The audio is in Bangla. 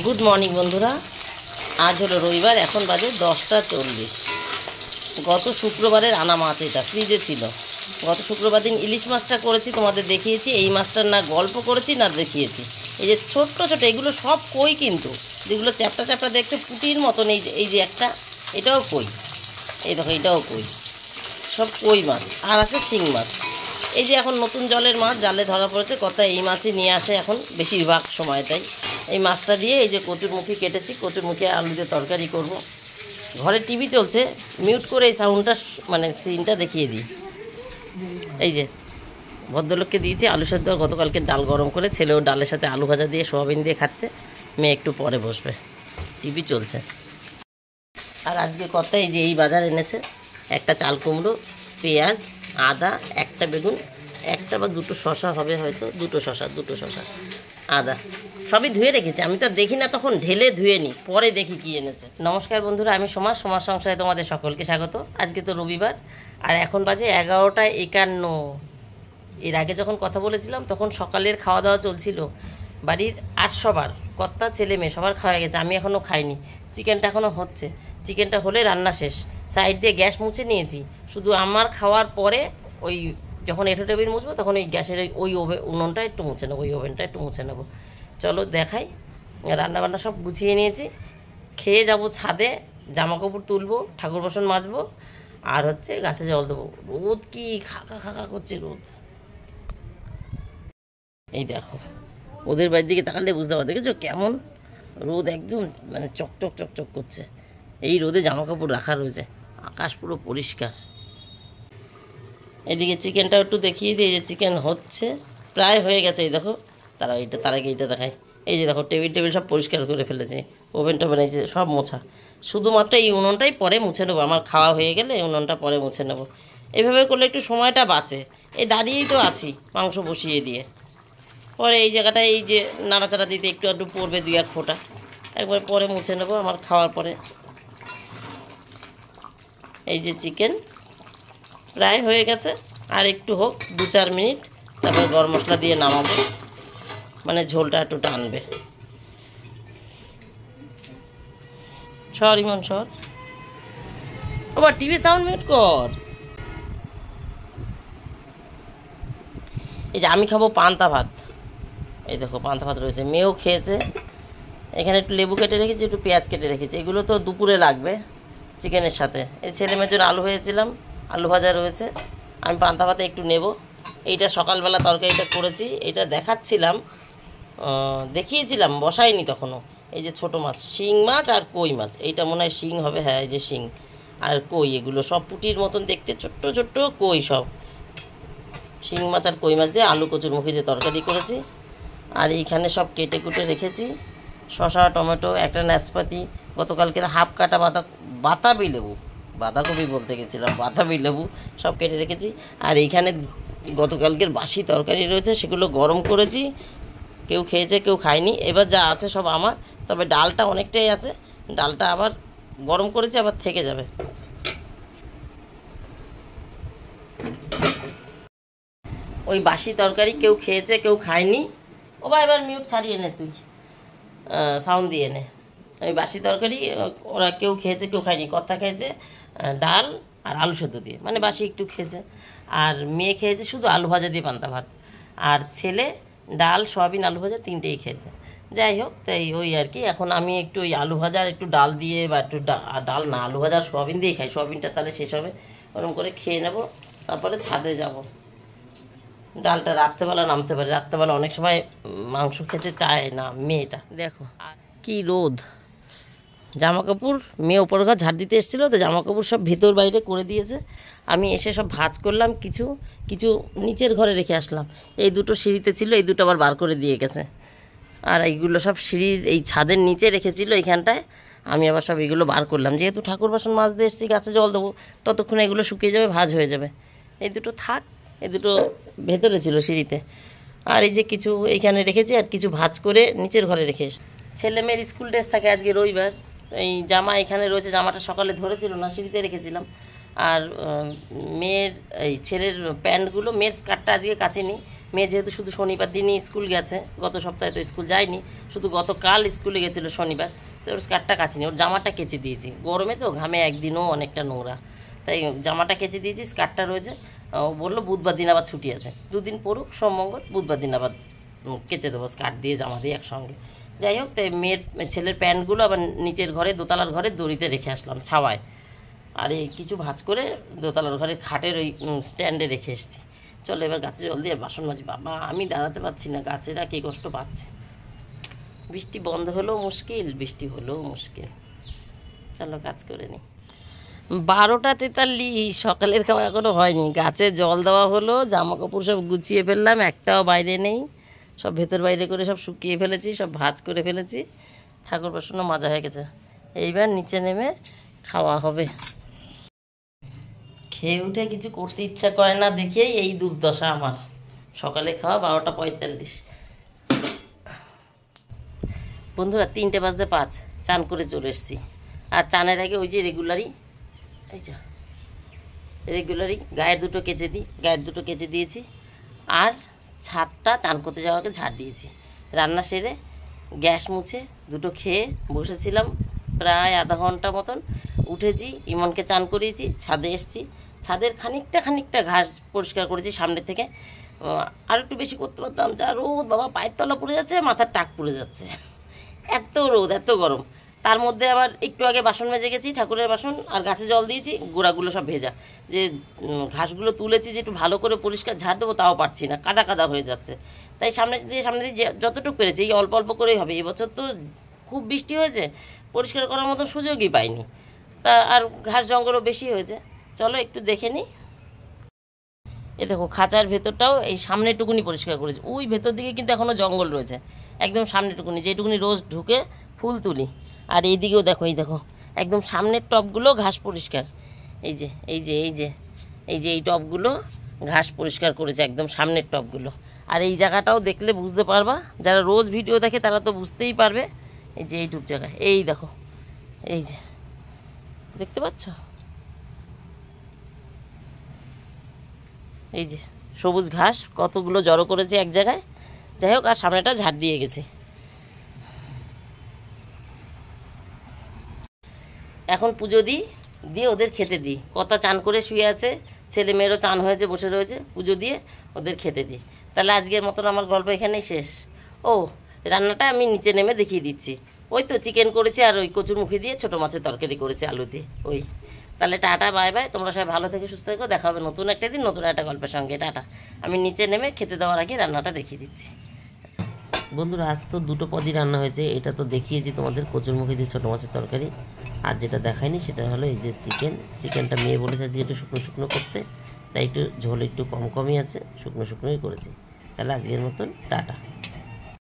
গুড মর্নিং বন্ধুরা। আজ হলো রবিবার, এখন বাজে 10টা 40। গত শুক্রবারের আনা মাছ, এটা ফ্রিজে ছিল। গত শুক্রবার দিন ইলিশ মাছটা করেছি, তোমাদের দেখিয়েছি। এই মাছটার না গল্প করেছি না দেখিয়েছি। এই যে ছোট্ট ছোট এগুলো সব কই, কিন্তু যেগুলো চ্যাপটা চ্যাপটা দেখছো পুঁটির মতন, এই যে একটা, এটাও কই। এই দেখো, এটাও কই, সব কই মাছ। আর আছে শিং মাছ। এই যে এখন নতুন জলের মাছ জালে ধরা পড়েছে, কথা এই মাছই নিয়ে আসে এখন বেশিরভাগ সময়টাই। এই মাছটা দিয়ে এই যে কচুরমুখী কেটেছি, কচুরমুখী আলু দিয়ে তরকারি করব। ঘরে টিভি চলছে, মিউট করে এই সাউন্ডটা মানে সিনটা দেখিয়ে দিই। এই যে ভদ্রলোককে দিয়েছি আলু সেদ্ধ, গতকালকে ডাল গরম করে, ছেলেও ডালের সাথে আলু ভাজা দিয়ে সোয়াবিন দিয়ে খাচ্ছে। মেয়ে একটু পরে বসবে, টিভি চলছে। আর আজকে কথা এই যে এই বাজার এনেছে, একটা চাল কুমড়ো, পেঁয়াজ, আদা, একটা বেগুন, একটা বা দুটো শশা হবে হয়তো, দুটো শশা, আদা, সবই ধুয়ে রেখেছি। আমি তো দেখি না, তখন ঢেলে ধুয়ে নিই, পরে দেখি কি এনেছে। নমস্কার বন্ধুরা, আমি সোমা সংসারে তোমাদের সকলকে স্বাগত। আজকে তো রবিবার, আর এখন বাজে 11টা 51। এর আগে যখন কথা বলেছিলাম তখন সকালের খাওয়া দাওয়া চলছিল। বাড়ির 8 সবার, কর্তা, ছেলে মেয়ে সবার খাওয়া গেছে, আমি এখনও খাইনি। চিকেনটা এখনও হচ্ছে, চিকেনটা হলে রান্না শেষ। সাইড দিয়ে গ্যাস মুছে নিয়েছি, শুধু আমার খাওয়ার পরে ওই যখন এঁঠো টেবিল মুছবো তখন ওই গ্যাসের ওই উনুনটা একটু মুছে নেবো, ওই ওভেনটা একটু মুছে নেবো। চলো দেখাই। রান্নাবান্না সব গুছিয়ে নিয়েছি, খেয়ে যাব ছাদে, জামা কাপড় তুলবো, ঠাকুর বাসন মাজবো, আর হচ্ছে গাছে জল দেবো। রোদ কি খাকা করছে রোদ। এই দেখো, ওদের বাড়ির দিকে তাকালে বুঝতে পারো, দেখেছো কেমন রোদ, একদম মানে চকচক করছে। এই রোদে জামা কাপড় রাখা রয়েছে, আকাশ পুরো পরিষ্কার। এদিকে চিকেনটাও একটু দেখিয়ে দিই। এই যে চিকেন হচ্ছে, প্রায় হয়ে গেছে। এই দেখো, তার আগে এইটা দেখাই। এই যে দেখো, টেবিল সব পরিষ্কার করে ফেলেছে, ওভেনটা বানিয়েছে সব মোছা। শুধুমাত্র এই উনুনটাই পরে মুছে নেবো, আমার খাওয়া হয়ে গেলে এই উনুনটা পরে মুছে নেবো। এইভাবে করলে একটু সময়টা বাঁচে। এই দাঁড়িয়েই তো আছি মাংস বসিয়ে দিয়ে, পরে এই জায়গাটায় এই যে নাড়াচাড়া দিতে একটু পড়বে 2-1 ফোঁটা, একবার পরে মুছে নেবো আমার খাওয়ার পরে। এই যে চিকেন প্রায় হয়ে গেছে, আর একটু হোক 2-4 মিনিট, তারপর গরম মশলা দিয়ে নামাবো, মানে ঝোলটা একটু টানবে। ইমন সর, আবার টিভি সাউন্ড মিউট কর। এই যে আমি খাবো পান্তা ভাত। এই দেখো পান্তা ভাত রয়েছে, মেয়েও খেয়েছে। এখানে একটু লেবু কেটে রেখেছি, একটু পেঁয়াজ কেটে রেখেছি, এগুলো তো দুপুরে লাগবে চিকেনের সাথে। এই ছেলে মেয়ের জন্য আলু হয়েছিলাম, আলু ভাজা রয়েছে। আমি পান্তা ভাতে একটু নেব। এইটা সকালবেলা তরকারিটা করেছি, এটা দেখিয়েছিলাম, বসাইনি তখনও। এই যে ছোটো মাছ, শিং মাছ আর কই মাছ, এইটা মনে হয় শিং হবে, হ্যাঁ এই যে শিং আর কই, এগুলো সব পুঁটির মতন দেখতে, ছোট্ট কই সব। শিং মাছ আর কই মাছ দিয়ে আলু কচুরমুখী দিয়ে তরকারি করেছি। আর এইখানে সব কেটে কুটে রেখেছি, শসা, টমেটো, একটা নাশপাতি, গতকালকের হাফ কাটা বাঁধাকপি বলতে গেছিলাম, বাতাবি লেবু সব কেটে রেখেছি। আর এইখানে গতকালকের বাসি তরকারি রয়েছে, সেগুলো গরম করেছি, কেউ খেয়েছে কেউ খায়নি। এবার যা আছে সব আমার, তবে ডালটা অনেকটাই আছে, ডালটা আবার গরম করেছি, আবার থেকে যাবে। ওই বাসি তরকারি কেউ খেয়েছে কেউ খায়নি। ও বা এবার মিউট ছাড়িয়ে নে, তুই সাউন্ড দিয়ে নে। ওই বাসি তরকারি ওরা কেউ খেয়েছে কেউ খায়নি। কর্তা খেয়েছে ডাল আর আলু সেদ্ধ দিয়ে, মানে বাসি একটু খেয়েছে। আর মেয়ে খেয়েছে শুধু আলু ভাজা দিয়ে পান্তা ভাত। আর ছেলে ডাল, সয়াবিন, আলু ভাজা তিনটেই খেয়েছে। যাই হোক, তাই ওই আর কি। এখন আমি একটু ওই আলু ভাজা আর একটু ডাল দিয়ে, বা একটু ডাল না, আলু ভাজা আর সয়াবিন দিয়েই খাই, সয়াবিনটা তাহলে শেষ হবে। ওরকম করে খেয়ে নেব, তারপরে ছাদে যাব। ডালটা রাত্রেবেলা নামতে পারে, রাত্রেবেলা অনেক সময় মাংস খেতে চায় না মেয়েটা। দেখো কি রোদ, জামা কাপড় মেয়ে ওপর ঘর ঝাড় দিতে এসেছিলো, তো জামা কাপড় সব ভেতর বাইরে করে দিয়েছে। আমি এসে সব ভাঁজ করলাম, কিছু নিচের ঘরে রেখে আসলাম। এই দুটো সিঁড়িতে ছিল, এই দুটো আবার বার করে দিয়ে গেছে। আর এইগুলো সব সিঁড়ির এই ছাদের নিচে রেখেছিল এইখানটায়, আমি আবার সব এগুলো বার করলাম। যেহেতু ঠাকুর বাসন মাজতে এসেছি, গাছে জল দেবো, ততক্ষণে এগুলো শুকিয়ে যাবে, ভাঁজ হয়ে যাবে। এই দুটো থাক, এই দুটো ভেতরে ছিল সিঁড়িতে। আর এই যে কিছু এইখানে রেখেছি, আর কিছু ভাঁজ করে নিচের ঘরে রেখে এসেছি। ছেলে মেয়ের স্কুল ড্রেস থাকে, আজকে রবিবার। এই জামা এখানে রয়েছে, জামাটা সকালে ধরেছিল না, সিঁড়িতে রেখেছিলাম। আর মেয়ের এই ছেলের প্যান্টগুলো, মেয়ের স্কার্টটা আজকে কাচিনি, মেয়ে যেহেতু শুধু শনিবার দিনই স্কুল গেছে, গত সপ্তাহে তো স্কুল যায়নি, শুধু গতকাল স্কুলে গেছিলো শনিবার, তো ওর স্কার্টটা কাচিনি, ওর জামাটা কেচে দিয়েছি, গরমে তো ঘামে একদিনও অনেকটা নোংরা, তাই জামাটা কেচে দিয়েছি, স্কার্টটা রয়েছে। ও বললো বুধবার দিন আবার ছুটি আছে, দুদিন পড়ুক, সোম মঙ্গল, বুধবার দিন আবার কেচে দেবো স্কার্ট দিয়ে জামা দিয়ে একসঙ্গে। যাই হোক, তাই ছেলের প্যান্টগুলো আবার নিচের ঘরে, দোতলার ঘরে দড়িতে রেখে আসলাম ছাওয়ায়, আর এই কিছু ভাঁজ করে দোতলার ঘরের খাটের ওই স্ট্যান্ডে রেখে এসেছি। চলো এবার গাছে জল দিয়ে বাসন মাজি। বাবা আমি দাঁড়াতে পারছি না, গাছেরা কী কষ্ট পাচ্ছে। বৃষ্টি বন্ধ হলেও মুশকিল, বৃষ্টি হলেও মুশকিল। চলো কাজ করে নিই। 12:43, সকালের খাওয়া এখনও হয়নি। গাছে জল দেওয়া হলো, জামা কাপড় সব গুছিয়ে ফেললাম, একটাও বাইরে নেই, সব ভেতর বাইরে করে সব শুকিয়ে ফেলেছি, সব ভাঁজ করে ফেলেছি, ঠাকুর বাসনও মাজা হয়ে গেছে। এইবার নিচে নেমে খাওয়া হবে। খেয়ে উঠে কিছু করতে ইচ্ছা করে না দেখেই এই দুর্দশা আমার। সকালে খাওয়া 12:45। বন্ধুরা 3:05 চান করে চলে এসেছি। আর চানের আগে ওই যে রেগুলারই, এই যা রেগুলারই গায়ের দুটো কেচে দিই, গায়ের দুটো কেচে দিয়েছি, আর ছাদটা চান করতে যাওয়ার আগে ঝাড় দিয়েছি। রান্না সেরে গ্যাস মুছে দুটো খেয়ে বসেছিলাম প্রায় আধা ঘন্টা মতন। উঠেছি, ইমনকে চান করিয়েছি, ছাদে এসেছি, ছাদের খানিকটা ঘাস পরিষ্কার করেছি সামনে থেকে। আর একটু বেশি করতে পারতাম, যা রোদ বাবা, পায়ের তলা পুড়ে যাচ্ছে, মাথার টাক পুড়ে যাচ্ছে, এত রোদ এত গরম। তার মধ্যে আবার একটু আগে বাসন মেজে গেছি, ঠাকুরের বাসন, আর গাছে জল দিয়েছি, গোড়াগুলো সব ভেজা। যে ঘাসগুলো তুলেছি যে একটু ভালো করে পরিষ্কার ঝাড় দেবো, তাও পারছি না, কাদা কাদা হয়ে যাচ্ছে। তাই সামনে দিয়ে যতটুকু পেরেছি, এই অল্প অল্প করেই হবে। এবছর তো খুব বৃষ্টি হয়েছে, পরিষ্কার করার মতো সুযোগই পাইনি, তা আর ঘাস জঙ্গলও বেশি হয়েছে। চলো একটু দেখে নিই। এ দেখো খাঁচার ভেতরটাও এই সামনেটুকুনি পরিষ্কার করেছি, ওই ভেতর দিকে কিন্তু এখনও জঙ্গল রয়েছে, একদম সামনেটুকুনি, যেটুকুনি রোজ ঢুকে ফুল তুলি। আর এই দিকেও দেখো, এই দেখো একদম সামনের টবগুলো ঘাস পরিষ্কার, এই যে এই যে এই যে এই যে এই টবগুলো ঘাস পরিষ্কার করেছে, একদম সামনের টবগুলো। আর এই জায়গাটাও দেখলে বুঝতে পারবা, যারা রোজ ভিডিও দেখে তারা তো বুঝতেই পারবে। এই যে এইটুক জায়গা, এই দেখো, এই যে দেখতে পাচ্ছ, এই যে সবুজ ঘাস কতগুলো জড়ো করেছে এক জায়গায়। যাই হোক, আর সামনেটা ঝাড় দিয়ে গেছে। এখন পুজো দিয়ে ওদের খেতে দিই। কত চান করে শুয়ে আছে, ছেলে মেয়েরও চান হয়েছে, বসে রয়েছে, পুজো দিয়ে ওদের খেতে দিই। তাহলে আজকের মতন আমার গল্প এখানেই শেষ। ও রান্নাটা আমি নিচে নেমে দেখিয়ে দিচ্ছি। ওই তো চিকেন করেছি, আর ওই কচুরমুখী দিয়ে ছোটো মাছের তরকারি করেছি আলু দিয়ে। ওই তাহলে টাটা, বাই বাই, তোমরা সবাই ভালো থেকে সুস্থ থেকো, দেখা হবে নতুন একটা দিন নতুন একটা গল্পের সঙ্গে। টাটা। আমি নিচে নেমে খেতে দেওয়ার আগে রান্নাটা দেখিয়ে দিচ্ছি। বন্ধুরা আজ তো দুটো পদই রান্না হয়েছে। এটা তো দেখিয়েছি তোমাদের কচুরমুখী দিয়ে ছোটো মাছের তরকারি, আর যেটা দেখায়নি সেটা হলো এই যে চিকেনটা মেয়ে বলেছে আজকে একটু শুকনো শুকনো করতে, তাই একটু ঝোল একটু কমই আছে, শুকনোই করেছি। তাহলে আজকের মতন টাটা।